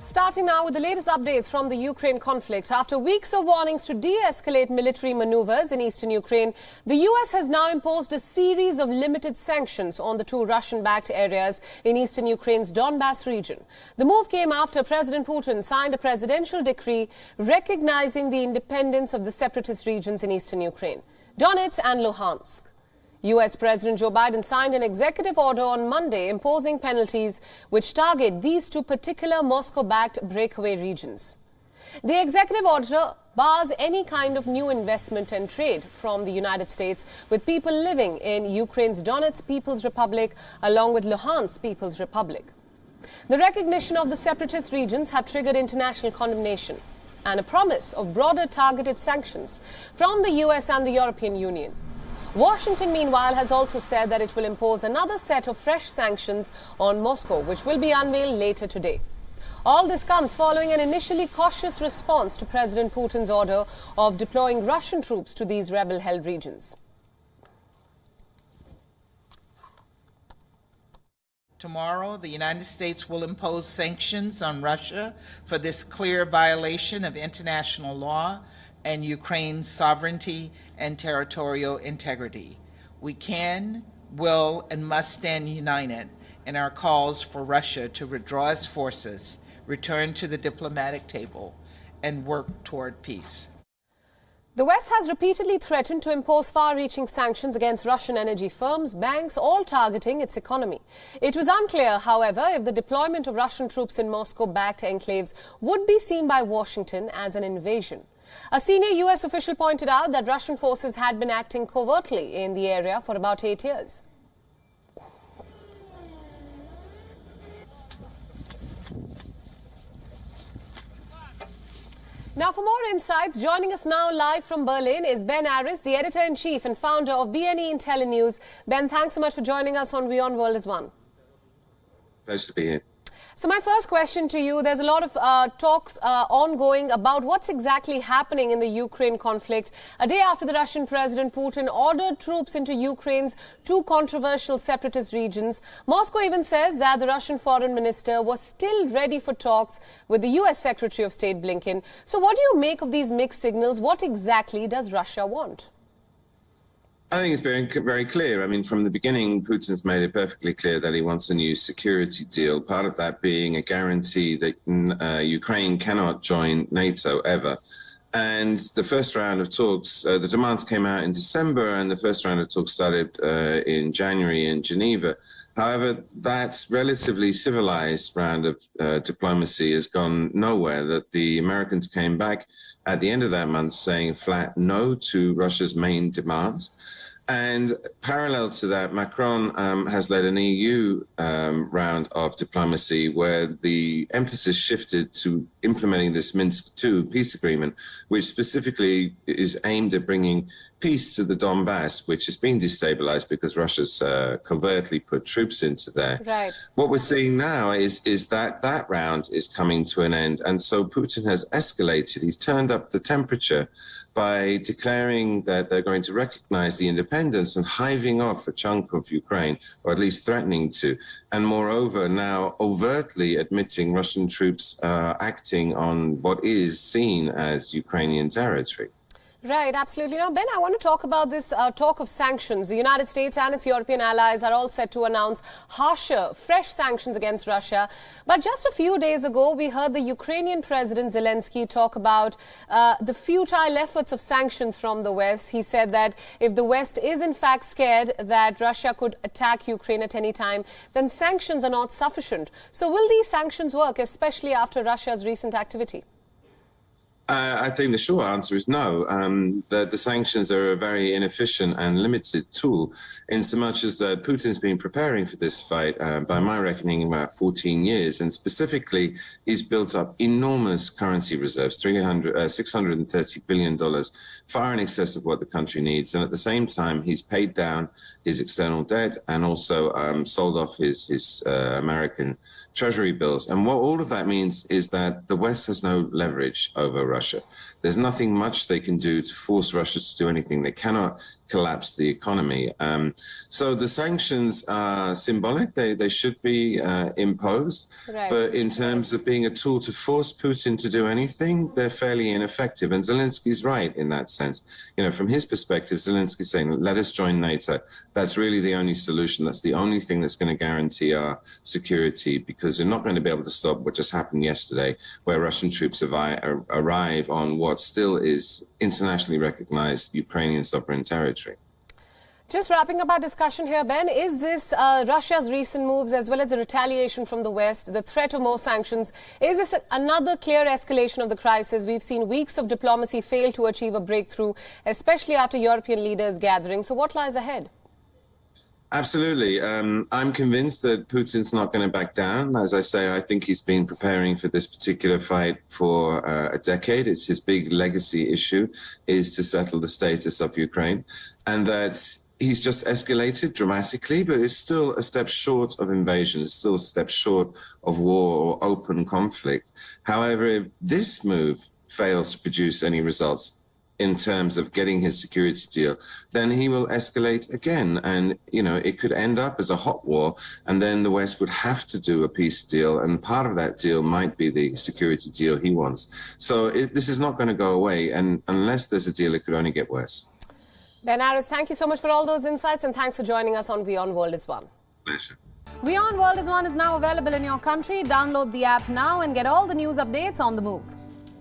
Starting now with the latest updates from the Ukraine conflict. After weeks of warnings to de-escalate military maneuvers in eastern Ukraine, the US has now imposed a series of limited sanctions on the two Russian-backed areas in eastern Ukraine's Donbass region. The move came after President Putin signed a presidential decree recognizing the independence of the separatist regions in eastern Ukraine, Donetsk and Luhansk. US President Joe Biden signed an executive order on Monday imposing penalties which target these two particular Moscow-backed breakaway regions. The executive order bars any kind of new investment and trade from the United States with people living in Ukraine's Donetsk People's Republic along with Luhansk People's Republic. The recognition of the separatist regions have triggered international condemnation and a promise of broader targeted sanctions from the US and the European Union. Washington, meanwhile, has also said that it will impose another set of fresh sanctions on Moscow, which will be unveiled later today. All this comes following an initially cautious response to President Putin's order of deploying Russian troops to these rebel-held regions. Tomorrow, the United States will impose sanctions on Russia for this clear violation of international law and Ukraine's sovereignty and territorial integrity. We can, will, and must stand united in our calls for Russia to withdraw its forces, return to the diplomatic table, and work toward peace. The West has repeatedly threatened to impose far-reaching sanctions against Russian energy firms, banks, all targeting its economy. It was unclear, however, if the deployment of Russian troops in Moscow-backed enclaves would be seen by Washington as an invasion. A senior US official pointed out that Russian forces had been acting covertly in the area for about 8 years. Now, for more insights, joining us now live from Berlin is Ben Aris, the editor-in-chief and founder of BNE IntelliNews. Ben, thanks so much for joining us on WION World is One. Pleasure to be here. So my first question to you, there's a lot of talks ongoing about what's exactly happening in the Ukraine conflict. A day after the Russian President Putin ordered troops into Ukraine's two controversial separatist regions, Moscow even says that the Russian foreign minister was still ready for talks with the US Secretary of State Blinken. So what do you make of these mixed signals? What exactly does Russia want? I think it's very clear. I mean, from the beginning, Putin's made it perfectly clear that he wants a new security deal, part of that being a guarantee that Ukraine cannot join NATO ever. And the first round of talks, the demands came out in December, and the first round of talks started in January in Geneva. However, that relatively civilized round of diplomacy has gone nowhere. That the Americans came back at the end of that month saying flat no to Russia's main demands. And parallel to that, Macron has led an EU round of diplomacy where the emphasis shifted to implementing this Minsk II peace agreement, which specifically is aimed at bringing peace to the Donbass, which is being destabilized because Russia's covertly put troops into there. Right. What we're seeing now is that that round is coming to an end. And so Putin has escalated. He's turned up the temperature by declaring that they're going to recognize the independence and hiving off a chunk of Ukraine, or at least threatening to. And moreover, now overtly admitting Russian troops acting on what is seen as Ukrainian territory. Right, absolutely. Now, Ben, I want to talk about this talk of sanctions. The United States and its European allies are all set to announce harsher, fresh sanctions against Russia. But just a few days ago, we heard the Ukrainian President Zelensky talk about the futile efforts of sanctions from the West. He said that if the West is in fact scared that Russia could attack Ukraine at any time, then sanctions are not sufficient. So will these sanctions work, especially after Russia's recent activity? I think the short answer is no. The sanctions are a very inefficient and limited tool, in so much as that Putin's been preparing for this fight, by my reckoning, about 14 years. And specifically, he's built up enormous currency reserves, $630 billion, far in excess of what the country needs. And at the same time, he's paid down his external debt and also sold off his American treasury bills. And what all of that means is that the West has no leverage over Russia. There's nothing much they can do to force Russia to do anything. They cannot collapse the economy. So the sanctions are symbolic. They should be imposed. Right. But in terms of being a tool to force Putin to do anything, they're fairly ineffective. And Zelensky's right in that sense. You know, from his perspective, Zelensky's saying, let us join NATO. That's really the only solution. That's the only thing that's going to guarantee our security, because we're not going to be able to stop what just happened yesterday, where Russian troops arrive on what still is internationally recognized Ukrainian sovereign territory. Just wrapping up our discussion here, Ben, is this Russia's recent moves as well as the retaliation from the West, the threat of more sanctions, is this another clear escalation of the crisis? We've seen weeks of diplomacy fail to achieve a breakthrough, especially after European leaders gathering. So what lies ahead? Absolutely. I'm convinced that Putin's not going to back down. As I say, I think he's been preparing for this particular fight for a decade. It's his big legacy issue, is to settle the status of Ukraine. And that he's just escalated dramatically, but it's still a step short of invasion. It's still a step short of war or open conflict. However, if this move fails to produce any results in terms of getting his security deal, then he will escalate again. And, you know, it could end up as a hot war, and then the West would have to do a peace deal. And part of that deal might be the security deal he wants. So this is not going to go away. And unless there's a deal, it could only get worse. Ben Aris, thank you so much for all those insights, and thanks for joining us on WION World is One. Pleasure. WION World is One is now available in your country. Download the app now and get all the news updates on the move.